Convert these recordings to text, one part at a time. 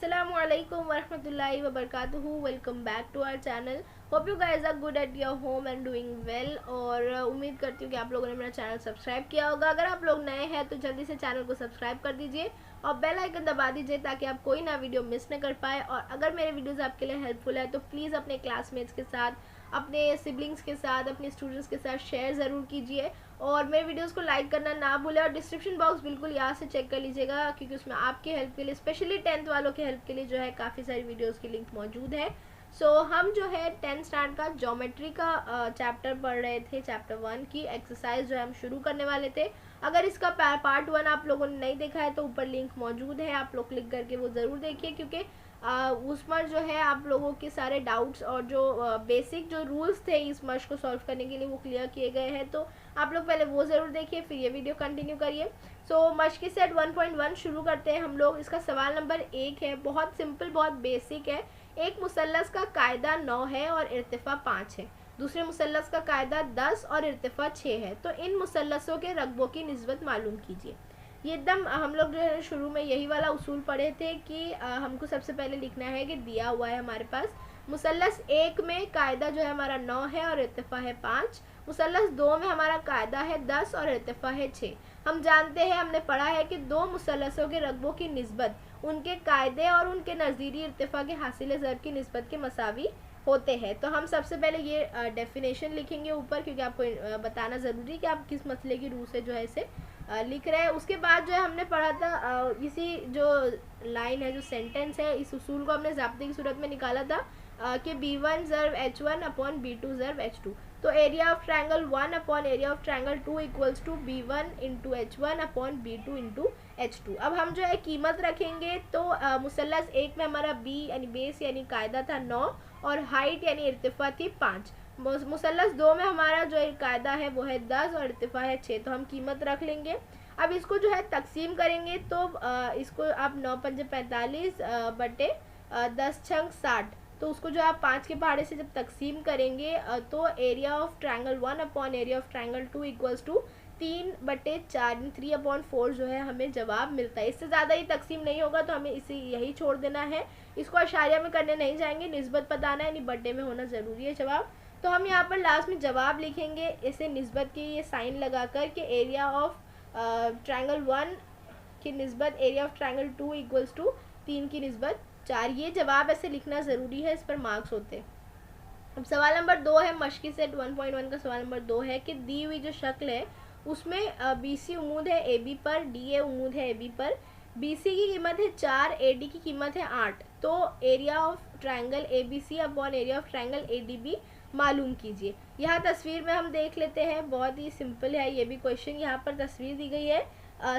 Assalamualaikum warahmatullahi wabarakatuh. Welcome back to our channel. Hope you guys are good at your home and doing well. और उम्मीद करती हूँ कि आप लोगों ने मेरा चैनल सब्सक्राइब किया होगा। अगर आप लोग नए हैं तो जल्दी से चैनल को सब्सक्राइब कर दीजिए और बेल आइकन दबा दीजिए ताकि आप कोई ना वीडियो मिस न कर पाए। और अगर मेरे वीडियोस आपके लिए हेल्पफुल है तो प्लीज़ अपने क्लासमेट्स के साथ, अपने सिबलिंग्स के साथ, अपने स्टूडेंट्स के साथ शेयर ज़रूर कीजिए और मेरे वीडियोस को लाइक करना ना भूलें। और डिस्क्रिप्शन बॉक्स बिल्कुल यहाँ से चेक कर लीजिएगा क्योंकि उसमें आपकी हेल्प के लिए, स्पेशली 10th वालों के हेल्प के लिए जो है काफ़ी सारी वीडियोस की लिंक मौजूद है। हम जो है 10th स्टैंडर्ड का ज्योमेट्री का चैप्टर पढ़ रहे थे। चैप्टर 1 की एक्सरसाइज जो है हम शुरू करने वाले थे। अगर इसका पार्ट 1 आप लोगों ने नहीं देखा है तो ऊपर लिंक मौजूद है, आप लोग क्लिक करके वो ज़रूर देखिए क्योंकि उस पर जो है आप लोगों के सारे डाउट्स और जो बेसिक जो रूल्स थे इस मश को सॉल्व करने के लिए वो क्लियर किए गए हैं। तो आप लोग पहले वो ज़रूर देखिए फिर ये वीडियो कंटिन्यू करिए। मश की सेट 1.1 शुरू करते हैं हम लोग। इसका सवाल नंबर 1 है, बहुत सिंपल, बहुत बेसिक है। एक मुसल्लस का कायदा 9 है और इर्तिफा 5 है। दूसरे मुसल्लस का कायदा 10 और इर्तिफा 6 है। तो इन मुसल्लसों के रकबों की निस्बत मालूम कीजिए। ये एकदम हम लोग जो है शुरू में यही वाला उसूल पढ़े थे कि हमको सबसे पहले लिखना है कि दिया हुआ है हमारे पास मुसल्लस 1 में कायदा जो है हमारा 9 है और इर्तिफा है 5। मुसल्लस 2 में हमारा कायदा है 10 और इर्तिफा है 6। हम जानते हैं, हमने पढ़ा है कि दो मुसल्लसों के रकबों की निस्बत उनके कायदे और उनके नज़ीरी इर्तिफा के हासिल ज़रब की निस्बत के मसावी होते हैं। तो हम सबसे पहले ये डेफिनेशन लिखेंगे ऊपर क्योंकि आपको बताना ज़रूरी है कि आप किस मसले की रूह से जो है इसे लिख रहे हैं। उसके बाद जो है हमने पढ़ा था इसी जो लाइन है, जो सेंटेंस है, इस उसूल को हमने ज़ाब्ते की सूरत में निकाला था कि B1 ज़र्ब H1 अपॉन B2 ज़र्ब H2। तो area of triangle 1 upon area of triangle 2 equals to B1 into H1 upon B2 into H2। अब हम जो है कीमत रखेंगे तो मुसल्लस 1 में हमारा B यानी बेस यानी कायदा था 9 और हाइट यानी इर्तिफा थी 5। मुसल्लस 2 में हमारा जो कायदा है वो है 10 और इर्तिफा है 6। तो हम कीमत रख लेंगे। अब इसको जो है तकसीम करेंगे तो इसको आप 9 पंजे 45 बटे 10 छंग 60। तो उसको जो आप 5 के पहाड़े से जब तकसीम करेंगे तो area of triangle 1 upon area of triangle 2 equals to 3/4 3/4 जो है हमें जवाब मिलता है। इससे ज़्यादा ही तकसीम नहीं होगा तो हमें इसे यही छोड़ देना है, इसको अशारिया में करने नहीं जाएंगे, निस्बत बताना है यानी बड्डे में होना ज़रूरी है जवाब। तो हम यहाँ पर लास्ट में जवाब लिखेंगे इसे निस्बत की ये साइन लगा कर के एरिया ऑफ ट्रायंगल 1 की निस्बत area of triangle 2 equals to 3 की निस्बत 4। ये जवाब ऐसे लिखना ज़रूरी है, इस पर मार्क्स होते हैं। अब सवाल नंबर 2 है, मश्की सेट 1.1 का सवाल नंबर 2 है कि दी हुई जो शक्ल है उसमें BC उम्मीद है AB पर, DA उम्मीद है AB पर। BC की कीमत है 4, AD की कीमत है 8। तो area of triangle ABC upon area of triangle ADB मालूम कीजिए। यहाँ तस्वीर में हम देख लेते हैं, बहुत ही सिंपल है ये भी क्वेश्चन। यहाँ पर तस्वीर दी गई है,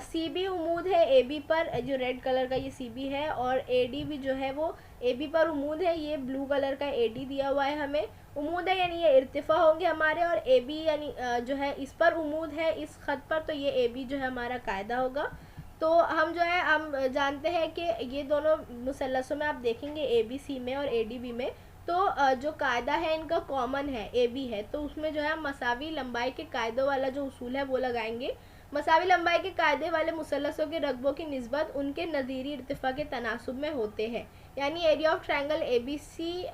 CB उम्मीद है AB पर, जो रेड कलर का ये CB है, और AD भी जो है वो AB पर उम्मीद है, ये ब्लू कलर का AD दिया हुआ है हमें। उम्मीद है यानी ये इर्तिफा होंगे हमारे, और AB यानी जो है इस पर उम्मीद है इस ख़त पर, तो ये AB जो है हमारा कायदा होगा। तो हम जो है हम जानते हैं कि ये दोनों मुसल्लसों में आप देखेंगे ABC में और ADB में तो जो कायदा है इनका कॉमन है, AB है, तो उसमें जो है हम मसावी लंबाई के कायदों वाला जो उसूल है वो लगाएंगे। मसावी लंबाई के कायदे वाले मुसल्लसों के रकबों की निस्बत उनके नज़ीरी इर्तिफा के तनासुब में होते हैं, यानी area of triangle ABC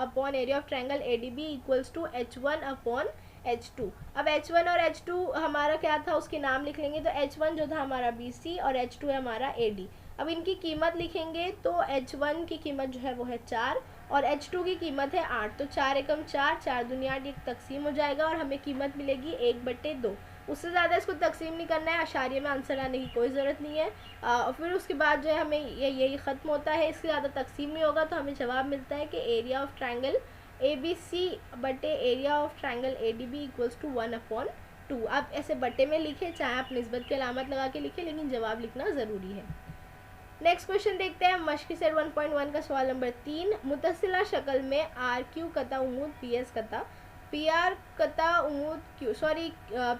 upon area of triangle ADB equals to H1 upon H2। अब H1 और H2 हमारा क्या था उसके नाम लिख लेंगे। तो H1 जो था हमारा BC और H2 है हमारा AD। अब इनकी कीमत लिखेंगे तो H1 की कीमत जो है वो है 4 और H2 की कीमत है 8। तो 4 एकम 4, 4 दूनी 8, एक तकसीम हो जाएगा और हमें कीमत मिलेगी 1/2। उससे ज़्यादा इसको तकसीम नहीं करना है, अशारिये में आंसर आने की कोई ज़रूरत नहीं है। और फिर उसके बाद जो है हमें यही ख़त्म होता है, इससे ज़्यादा तकसीम नहीं होगा। तो हमें जवाब मिलता है कि एरिया ऑफ ट्रायंगल ABC बटे area of triangle ADB equals to 1/2। आप ऐसे बटे में लिखें, चाहे आप निस्बत की अलामत लगा के लिखें, लेकिन जवाब लिखना ज़रूरी है। नेक्स्ट क्वेश्चन देखते हैं, मश्की सेट 1.1 का सवाल नंबर 3। मुतसिला शक्ल में RQ कता उम्मीद PS कता, PR कता उम्मीद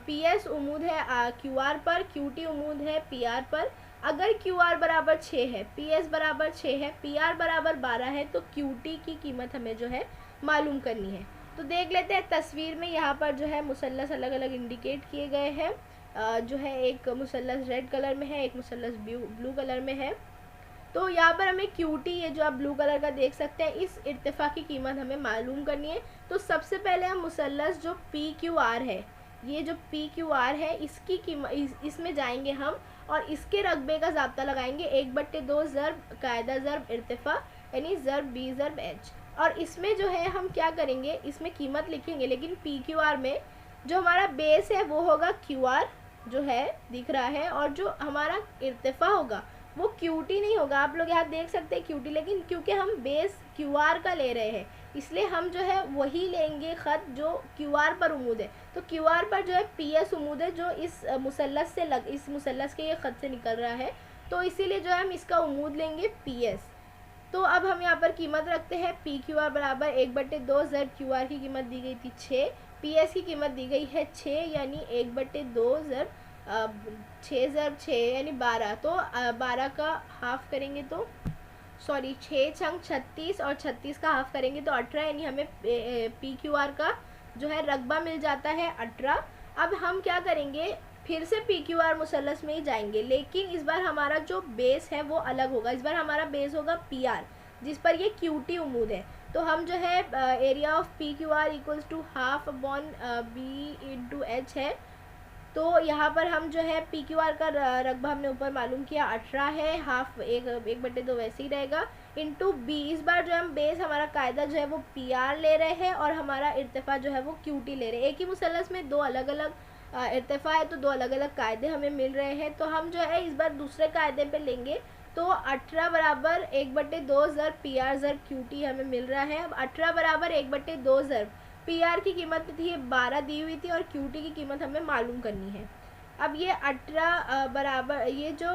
PS उम्मीद है QR पर, QT उम्मीद है PR पर। अगर QR बराबर 6 है, PS बराबर 6 है, PR बराबर 12 है, तो QT की कीमत हमें जो है मालूम करनी है। तो देख लेते हैं तस्वीर में, यहाँ पर जो है मुसल्लस अलग अलग इंडिकेट किए गए हैं। जो है एक मुसल्लस रेड कलर में है, एक मुसल्लस ब्लू कलर में है। तो यहाँ पर हमें QT, ये जो आप ब्लू कलर का देख सकते हैं, इस इर्तिफा की कीमत हमें मालूम करनी है। तो सबसे पहले हम मुसल्लस जो PQR है, ये जो PQR है इसकी कीमत, इसमें जाएंगे हम और इसके रकबे का ज़ाब्ता लगाएंगे 1/2 ज़रब कायदा ज़रब इर्तिफा, यानी ज़रब B ज़रब H। और इसमें जो है हम क्या करेंगे, इसमें कीमत लिखेंगे, लेकिन PQR में जो हमारा बेस है वो होगा QR जो है दिख रहा है, और जो हमारा इर्तिफा होगा वो QT नहीं होगा। आप लोग यहाँ देख सकते हैं QT, लेकिन क्योंकि हम बेस QR का ले रहे हैं इसलिए हम जो है वही लेंगे ख़त जो QR पर उमूद है। तो QR पर जो है PS उमूद है, जो इस मुसल्लस से इस मुसल्लस के ये ख़त से निकल रहा है, तो इसीलिए जो है हम इसका उमूद लेंगे PS। तो अब हम यहाँ पर कीमत रखते हैं PQR बराबर 1/2 ज़रब QR की कीमत दी गई थी 6, PS की कीमत दी गई है 6, यानी 1/2 ज़रब 6 ज़रब 6 यानी 12। तो 12 का हाफ करेंगे तो 6 छंग 36 और 36 का हाफ करेंगे तो 18, यानी हमें PQR का जो है रकबा मिल जाता है 18। अब हम क्या करेंगे, फिर से PQR मुसल्लस में ही जाएंगे, लेकिन इस बार हमारा जो बेस है वो अलग होगा। इस बार हमारा बेस होगा PR, जिस पर ये QT उमूद है। तो हम जो है area of PQR equals to half upon B × H है। तो यहाँ पर हम जो है PQR का रकबा हमने ऊपर मालूम किया 18 है, हाफ 1/2 वैसे ही रहेगा, इंटू B। इस बार जो हम बेस हमारा कायदा जो है वो PR ले रहे हैं और हमारा इर्तिफा जो है वो QT ले रहे हैं। एक ही मुसल्लस में दो अलग अलग इर्तिफा है, तो दो अलग अलग कायदे हमें मिल रहे हैं। तो हम जो है इस बार दूसरे कायदे पे लेंगे, तो 18 बराबर 1/2 ज़रब PR ज़रब QT हमें मिल रहा है। अब 18 बराबर 1/2 ज़रब PR की कीमत थी 12 दी हुई थी और QT की कीमत हमें मालूम करनी है। अब ये 18 बराबर ये जो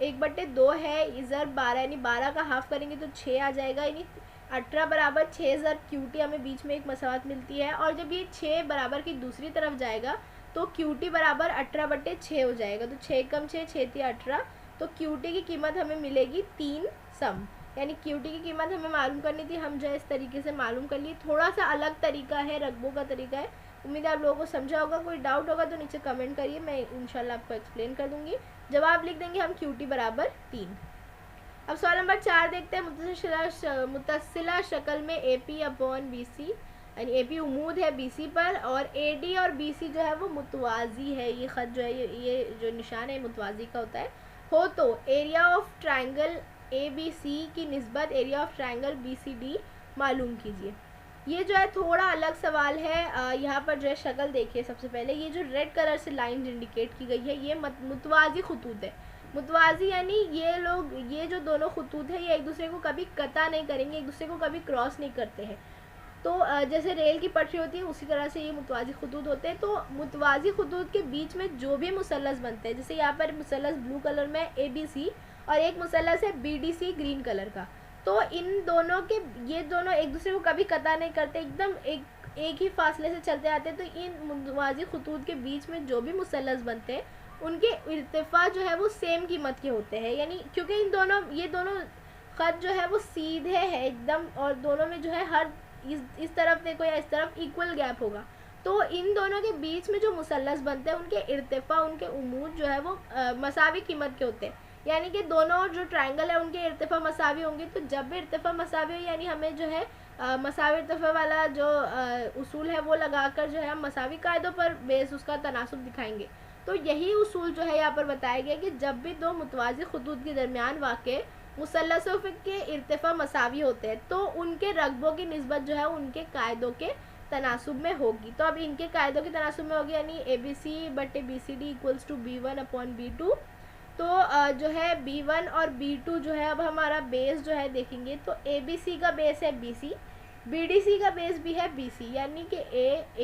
1/2 है ज़रब 12, यानी 12 का हाफ करेंगे तो 6 आ जाएगा, यानी 18 बराबर 6 ज़रब QT हमें बीच में एक मसावत मिलती है। और जब ये 6 बराबर की दूसरी तरफ जाएगा तो QT बराबर 18/6 हो जाएगा। तो 6 कम 6 6 × 18, तो QT की कीमत हमें मिलेगी 3 सम, यानी QT की कीमत हमें मालूम करनी थी। हम जो है इस तरीके से मालूम कर लिए। थोड़ा सा अलग तरीका है, रकबों का तरीका है। उम्मीद है आप लोगों को समझा होगा। कोई डाउट होगा तो नीचे कमेंट करिए, मैं इंशाल्लाह आपको एक्सप्लेन कर दूंगी। जवाब लिख देंगे हम QT बराबर 3। अब सवाल नंबर 4 देखते हैं। मुतसिला शक्ल में AP अपॉन BC, यानी AP उमूद है BC पर और AD और BC जो है वो मुतवाज़ी है। ये ख़त जो है ये जो निशान है मुतवाज़ी का होता है। हो तो एरिया ऑफ ट्रायंगल ABC की निस्बत एरिया ऑफ ट्रायंगल BCD मालूम कीजिए। ये जो है थोड़ा अलग सवाल है। यहाँ पर जो है शक्ल देखिए। सबसे पहले ये जो रेड कलर से लाइन इंडिकेट की गई है ये मुतवाज़ी खतूत है। मुतवाज़ी यानी ये जो दोनों खतूत है ये एक दूसरे को कभी कता नहीं करेंगे, एक दूसरे को कभी क्रॉस नहीं करते हैं। तो जैसे रेल की पटरी होती है उसी तरह से ये मुतवाज़ी खतूत होते हैं। तो मुतवाज़ी खतूत के बीच में जो भी मुसल्लस बनते हैं, जैसे यहाँ पर मुसल्लस ब्लू कलर में ABC और एक मुसल्लस है BDC ग्रीन कलर का, तो इन दोनों के ये दोनों एक दूसरे को कभी कता नहीं करते, एकदम एक ही फासले से चलते आते हैं। तो इन मुतवाज़ी खतूत के बीच में जो भी मुसल्लस बनते हैं उनके इर्तिफा जो है वो सेम कीमत के होते हैं, यानी क्योंकि ये दोनों ख़त जो है वो सीधे है एकदम, और दोनों में जो है हर इस तरफ देखो या इस तरफ इक्वल गैप होगा। तो इन दोनों के बीच में जो मुसल्लस बनते हैं उनके इर्तिफा उनके उमूद जो है वो मसावी कीमत के होते हैं, यानी कि दोनों जो ट्रायंगल है उनके इर्तिफा मसावी होंगे। तो जब भी इर्तिफा मसावी हो यानी हमें जो है मसावी इर्तिफा वाला जो उसूल है वो लगाकर जो है हम मसावी कायदों पर बेस उसका तनासुब दिखाएंगे। तो यही उसूल जो है यहाँ पर बताया गया कि जब भी दो मुतवाज़ी खतूत के दरमियान वाक़े मुसल्लसों के इर्तिफा मसावी होते हैं तो उनके रकबों की निस्बत जो है उनके कायदों के तनासुब में होगी। तो अब इनके कायदों के तनासुब में होगी, यानी ABC/BCD equals to B1 upon B2। तो जो है B1 और B2 जो है अब हमारा बेस जो है देखेंगे तो ABC का बेस है BC, BDC का बेस भी है BC, यानी कि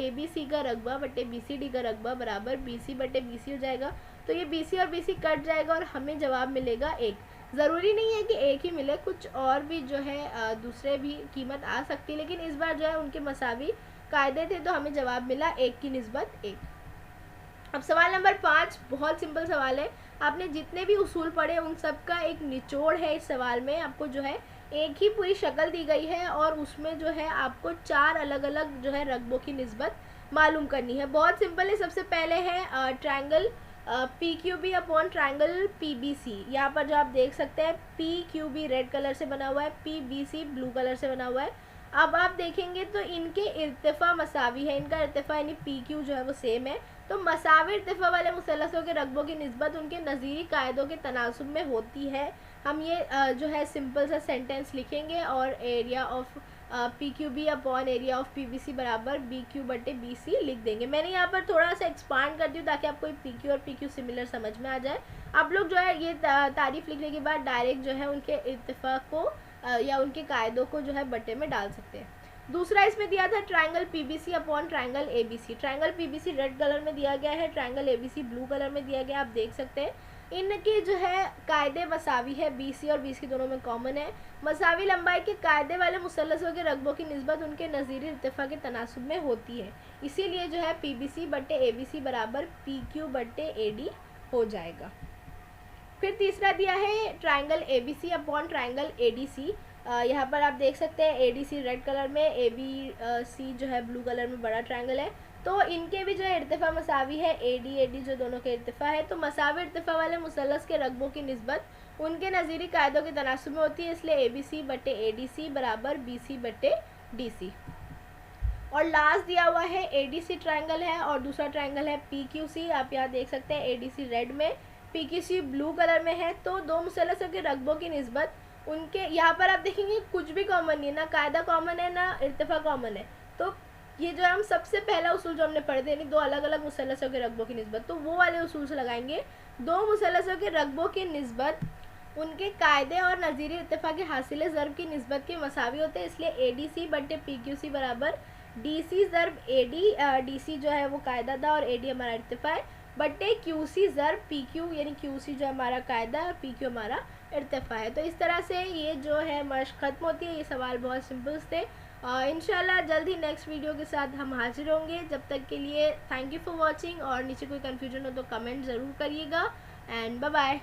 ABC का रकबा बटे BCD का रकबा बराबर BC/BC हो जाएगा। तो ये BC और BC कट जाएगा और हमें जवाब मिलेगा 1। ज़रूरी नहीं है कि एक ही मिले, कुछ और भी जो है दूसरे भी कीमत आ सकती है, लेकिन इस बार जो है उनके मसावी कायदे थे तो हमें जवाब मिला 1 की निस्बत 1। अब सवाल नंबर 5 बहुत सिंपल सवाल है। आपने जितने भी उसूल पढ़े उन सब का एक निचोड़ है इस सवाल में। आपको जो है एक ही पूरी शक्ल दी गई है और उसमें जो है आपको 4 अलग अलग जो है रकबों की निस्बत मालूम करनी है। बहुत सिंपल है। सबसे पहले है triangle P Q B upon triangle P B C. यहाँ पर जो आप देख सकते हैं P Q B red colour से बना हुआ है, P B C blue colour से बना हुआ है। अब आप देखेंगे तो इनके इर्तिफा मसावी है, इनका इर्तिफा यानी पी क्यू जो है वो सेम है। तो मसावी इर्तिफा वाले मुसल्लसों के रकबों की निस्बत उनके नज़ीरी कायदों के तनासुब में होती है। हम ये जो है सिंपल सा सेंटेंस लिखेंगे और area of P Q B upon area of P B C बराबर बी क्यू बटे बी सी लिख देंगे। मैंने यहाँ पर थोड़ा सा एक्सपांड कर दी हूँ ताकि आपको पी क्यू और पी क्यू सिमिलर समझ में आ जाए। आप लोग जो है ये तारीफ लिखने के बाद डायरेक्ट जो है उनके इत्तेफाक को या उनके कायदों को जो है बटे में डाल सकते हैं। दूसरा इसमें दिया था triangle P B C upon triangle A B C. Triangle P B C red colour में दिया गया है, triangle A B C blue colour में दिया गया। आप देख सकते हैं इनके जो है कायदे मसावी है, बी सी और बी सी दोनों में कॉमन है। मसावी लंबाई के कायदे वाले मुसल्लसों के रकबों की निस्बत उनके नज़ीरी इर्तिफा के तनासुब में होती है, इसीलिए जो है पी बी सी बटे ए बी सी बराबर पी क्यू बटे ए डी हो जाएगा। फिर तीसरा दिया है triangle A B C upon triangle A D C. यहाँ पर आप देख सकते हैं A D C red colour में, ए बी सी जो है ब्लू कलर में बड़ा ट्राइंगल है। तो इनके भी जो है इर्तिफा मसावी है, ए डी जो दोनों के इर्तिफा है। तो मसावी इर्तिफा वाले मुसल्लस के रकबों की निस्बत उनके नज़ीरी कायदों के तनासुब में होती है, इसलिए ए बी सी बटे ए डी सी बराबर बी सी बटे डी सी। और लास्ट दिया हुआ है ए डी सी ट्राइंगल है और दूसरा ट्राइंगल है पी क्यू सी। आप यहाँ देख सकते हैं ए डी सी रेड में, P Q C blue colour में है। तो दो मुसल्लसों के रकबों की निस्बत उनके, यहाँ पर आप देखेंगे कुछ भी कॉमन नहीं है, ना कायदा कॉमन है ना इर्तिफा कॉमन है। तो ये जो हम सबसे पहला उसूल जो हमने पढ़े थे यानी दो अलग अलग मुसल्लसों के रकबों की निस्बत, तो वो वाले उसूल से लगाएंगे। दो मुसल्लसों के रकबों की निस्बत उनके कायदे और नज़ीरी इर्तिफा के हासिल ज़र्ब की निस्बत के मसावी होते हैं, इसलिए ए डी सी बटे पी क्यू सी बराबर डी सी ज़र्ब ए डी। डी सी जो है वो कायदा था और ए डी हमारा इर्तिफा है, बटे क्यू सी ज़र्ब पी क्यू, यानी क्यू सी जो हमारा कायदा है और पी क्यू हमारा इर्तिफा है। तो इस तरह से ये जो है मश्क ख़त्म होती है। ये सवाल बहुत सिंपल्स थे। इंशाल्लाह जल्द ही नेक्स्ट वीडियो के साथ हम हाजिर होंगे। जब तक के लिए थैंक यू फॉर वॉचिंग, और नीचे कोई कन्फ्यूजन हो तो कमेंट ज़रूर करिएगा एंड बाय बाय।